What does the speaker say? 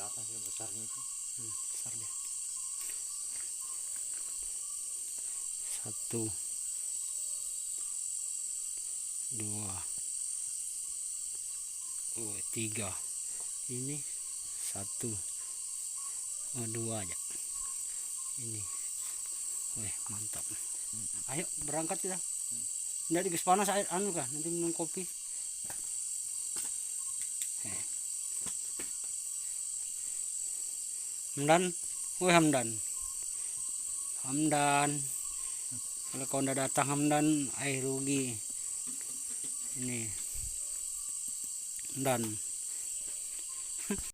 atas ya besarnya itu. Besar dia. 1 2 3. Ini 1 2 aja. Ini. Wih, mantap. Ayo berangkat kita. Nggak digas panas air anu kah? Nanti minum kopi. Hamdan, woi Hamdan. Kalau kau udah datang Hamdan, rugi. Ini Hamdan.